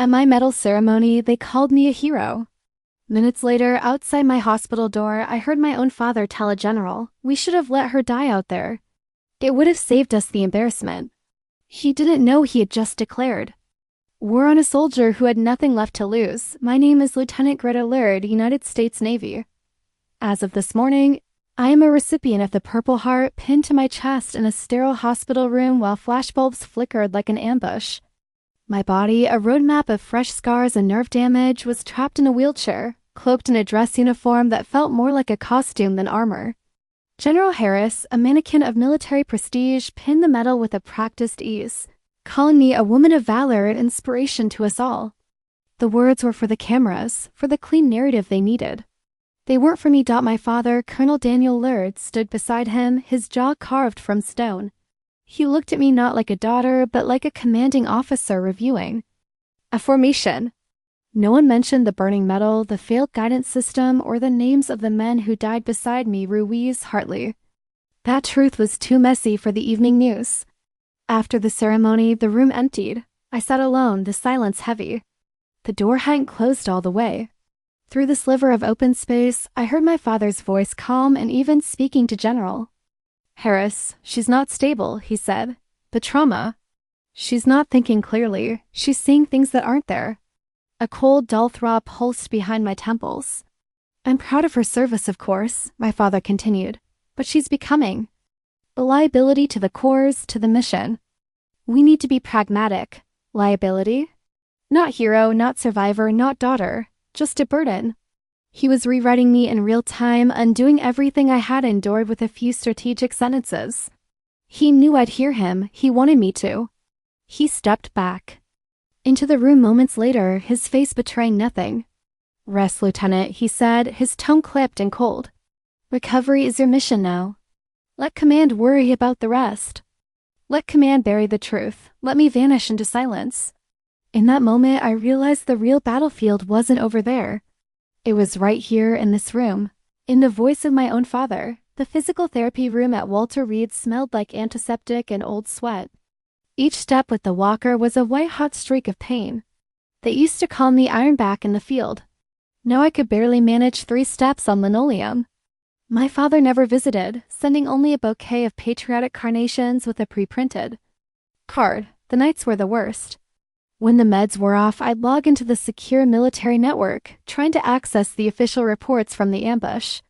At my medal ceremony, they called me a hero. Minutes later, outside my hospital door, I heard my own father tell a general, "We should have let her die out there. It would have saved us the embarrassment." He didn't know he had just declared, "War on a soldier who had nothing left to lose. My name is Lieutenant Greta Laird, United States Navy. As of this morning, I am a recipient of the Purple Heart pinned to my chest in a sterile hospital room while flashbulbs flickered like an ambush. My body, a roadmap of fresh scars and nerve damage, was trapped in a wheelchair, cloaked in a dress uniform that felt more like a costume than armor. General Harris, a mannequin of military prestige, pinned the medal with a practiced ease, calling me a woman of valor and inspiration to us all. The words were for the cameras, for the clean narrative they needed. They weren't for me. My father, Colonel Daniel Laird, stood beside him, his jaw carved from stone. He looked at me not like a daughter, but like a commanding officer reviewing a formation. No one mentioned the burning medal, the failed guidance system, or the names of the men who died beside me. Ruiz, Hartley. That truth was too messy for the evening news. After the ceremony, the room emptied. I sat alone, the silence heavy. The door hadn't closed all the way. Through the sliver of open space, I heard my father's voice, calm and even speaking to General Harris. "She's not stable," he said. "The trauma. She's not thinking clearly. She's seeing things that aren't there." A cold, dull throb pulsed behind my temples. "I'm proud of her service, of course," my father continued, "but she's becoming a liability to the cause, to the mission. We need to be pragmatic. Liability? Not hero, not survivor, not daughter. Just a burden." He was rewriting me in real time, undoing everything I had endured with a few strategic sentences. He knew I'd hear him. He wanted me to. He stepped back into the room moments later, his face betraying nothing. "Rest, Lieutenant," he said, his tone clipped and cold. "Recovery is your mission now. Let command worry about the rest. Let command bury the truth. Let me vanish into silence." In that moment, I realized the real battlefield wasn't over there. It was right here in this room, in the voice of my own father. The physical therapy room at Walter Reed smelled like antiseptic and old sweat. Each step with the walker was a white-hot streak of pain. They used to call me Ironback in the field. Now I could barely manage 3 steps on linoleum. My father never visited, sending only a bouquet of patriotic carnations with a pre-printed card. The nights were the worst. When the meds wore off, I'd log into the secure military network, trying to access the official reports from the ambush.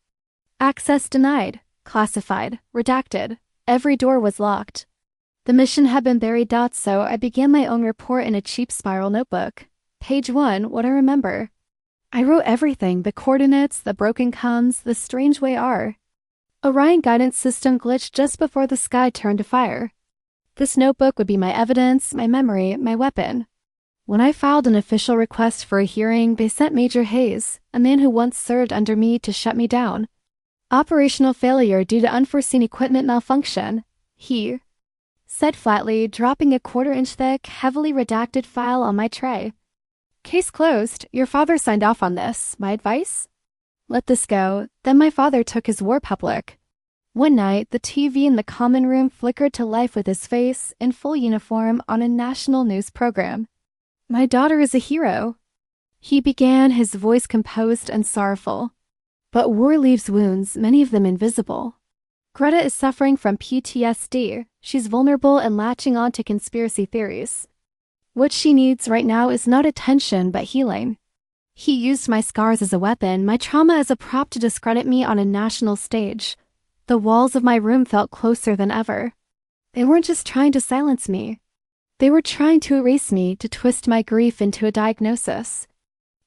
Access denied, classified, redacted. Every door was locked. The mission had been buried. So I began my own report in a cheap spiral notebook. Page 1, what I remember. I wrote everything, the coordinates, the broken comms, the strange way R. Orion guidance system glitched just before the sky turned to fire. This notebook would be my evidence, my memory, my weapon. When I filed an official request for a hearing, they sent Major Hayes, a man who once served under me, to shut me down. "Operational failure due to unforeseen equipment malfunction," he said flatly, dropping a 1/4-inch thick, heavily redacted file on my tray. "Case closed. Your father signed off on this. My advice? Let this go." Then my father took his war public. One night, the TV in the common room flickered to life with his face, in full uniform, on a national news program. "My daughter is a hero," he began, his voice composed and sorrowful. "But war leaves wounds, many of them invisible. Greta is suffering from PTSD. She's vulnerable and latching on to conspiracy theories. What she needs right now is not attention, but healing." He used my scars as a weapon, my trauma as a prop to discredit me on a national stage. The walls of my room felt closer than ever. They weren't just trying to silence me. They were trying to erase me, to twist my grief into a diagnosis.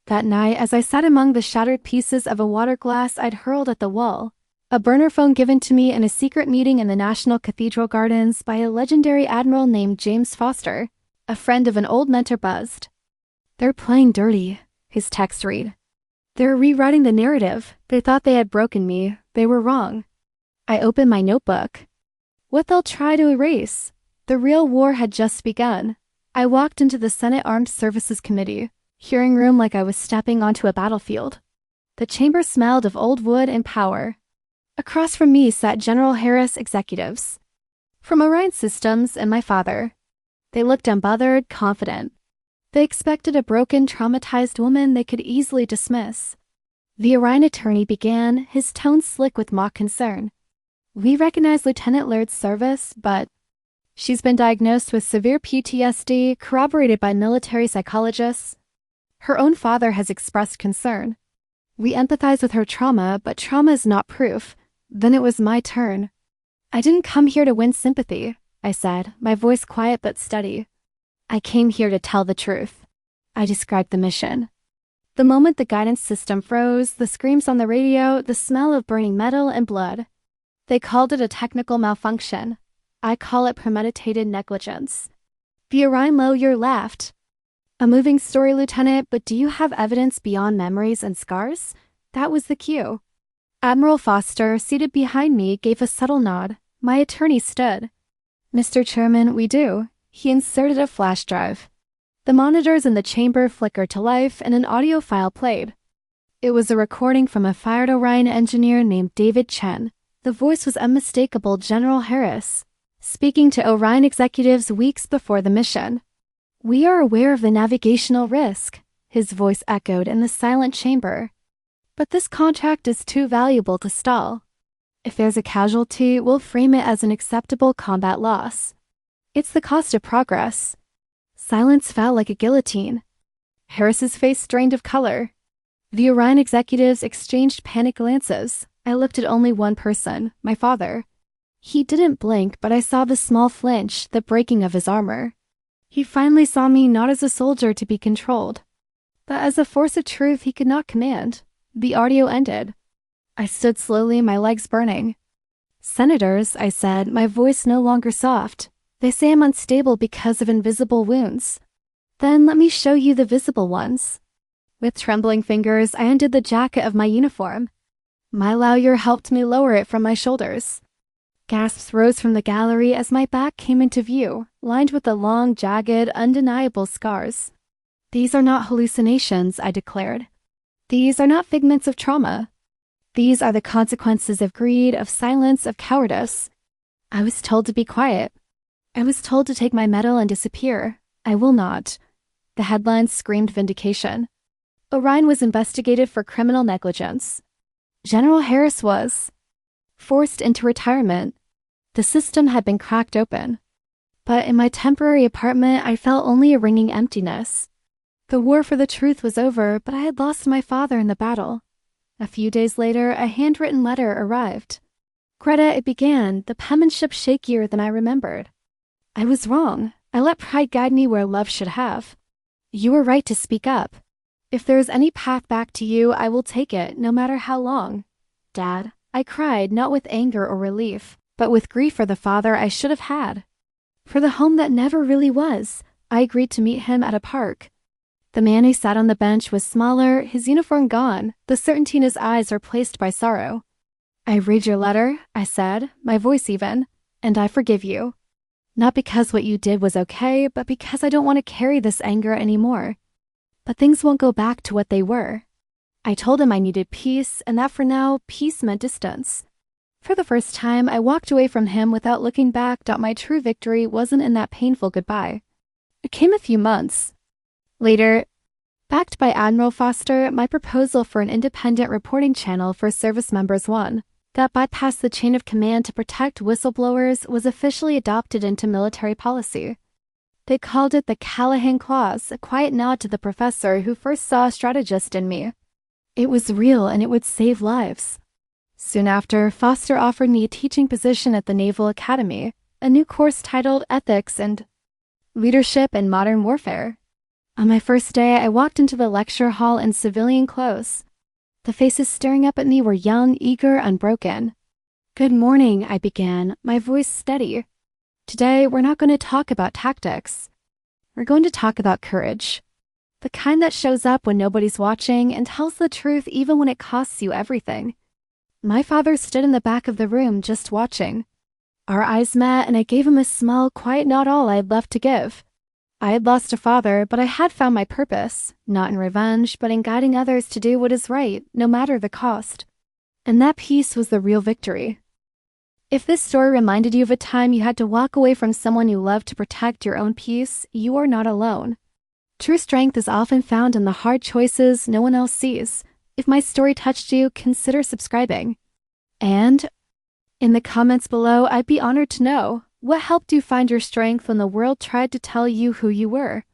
That night, as I sat among the shattered pieces of a water glass I'd hurled at the wall, a burner phone given to me in a secret meeting in the National Cathedral Gardens by a legendary admiral named James Foster, a friend of an old mentor, buzzed. "They're playing dirty," his text read. "They're rewriting the narrative. They thought they had broken me. They were wrong." I opened my notebook. What they'll try to erase? The real war had just begun. I walked into the Senate Armed Services Committee, hearing room like I was stepping onto a battlefield. The chamber smelled of old wood and power. Across from me sat General Harris executives from Orion Systems and my father. They looked unbothered, confident. They expected a broken, traumatized woman they could easily dismiss. The Orion attorney began, his tone slick with mock concern. We recognize Lieutenant Laird's service, but she's been diagnosed with severe PTSD, corroborated by military psychologists. Her own father has expressed concern. We empathize with her trauma, but trauma is not proof. Then it was my turn. I didn't come here to win sympathy, I said, my voice quiet but steady. I came here to tell the truth. I described the mission. The moment the guidance system froze, the screams on the radio, the smell of burning metal and blood. They called it a technical malfunction. I call it premeditated negligence. The Orion lawyer laughed. A moving story, Lieutenant, but do you have evidence beyond memories and scars? That was the cue. Admiral Foster, seated behind me, gave a subtle nod. My attorney stood. Mr. Chairman, we do. He inserted a flash drive. The monitors in the chamber flickered to life and an audio file played. It was a recording from a fired Orion engineer named David Chen. The voice was unmistakable General Harris, speaking to Orion executives weeks before the mission. We are aware of the navigational risk, his voice echoed in the silent chamber. But this contract is too valuable to stall. If there's a casualty, we'll frame it as an acceptable combat loss. It's the cost of progress. Silence fell like a guillotine. Harris's face strained of color. The Orion executives exchanged panicked glances. I looked at only one person, my father. He didn't blink, but I saw the small flinch, the breaking of his armor. He finally saw me not as a soldier to be controlled, but as a force of truth he could not command. The audio ended. I stood slowly, my legs burning. Senators, I said, my voice no longer soft. They say I'm unstable because of invisible wounds. Then let me show you the visible ones. With trembling fingers, I undid the jacket of my uniform. My lawyer helped me lower it from my shoulders. Gasps rose from the gallery as my back came into view, lined with the long, jagged, undeniable scars. These are not hallucinations, I declared. These are not figments of trauma. These are the consequences of greed, of silence, of cowardice. I was told to be quiet. I was told to take my medal and disappear. I will not. The headlines screamed vindication. Orion was investigated for criminal negligence. General Harris was forced into retirement. The system had been cracked open. But in my temporary apartment, I felt only a ringing emptiness. The war for the truth was over, but I had lost my father in the battle. A few days later, a handwritten letter arrived. Greta, it began, the penmanship shakier than I remembered. I was wrong. I let pride guide me where love should have. You were right to speak up. If there is any path back to you, I will take it, no matter how long. Dad, I cried, not with anger or relief, but with grief for the father I should have had. For the home that never really was. I agreed to meet him at a park. The man who sat on the bench was smaller, his uniform gone, the certainty in his eyes replaced by sorrow. I read your letter, I said, my voice even, and I forgive you. Not because what you did was okay, but because I don't want to carry this anger anymore. But things won't go back to what they were. I told him I needed peace, and that for now, peace meant distance. For the first time, I walked away from him without looking back. My true victory wasn't in that painful goodbye. It came a few months later. Backed by Admiral Foster, my proposal for an independent reporting channel for service members won. That bypassed the chain of command to protect whistleblowers was officially adopted into military policy. They called it the Callahan Clause, a quiet nod to the professor who first saw a strategist in me. It was real and it would save lives. Soon after, Foster offered me a teaching position at the Naval Academy, a new course titled Ethics and Leadership in Modern Warfare. On my first day, I walked into the lecture hall in civilian clothes. The faces staring up at me were young, eager, unbroken. Good morning, I began, my voice steady. Today, we're not going to talk about tactics. We're going to talk about courage. The kind that shows up when nobody's watching and tells the truth even when it costs you everything. My father stood in the back of the room just watching. Our eyes met and I gave him a small, quiet not all I had left to give. I had lost a father, but I had found my purpose, not in revenge, but in guiding others to do what is right, no matter the cost. And that peace was the real victory. If this story reminded you of a time you had to walk away from someone you loved to protect your own peace, you are not alone. True strength is often found in the hard choices no one else sees. If my story touched you, consider subscribing. And in the comments below, I'd be honored to know what helped you find your strength when the world tried to tell you who you were.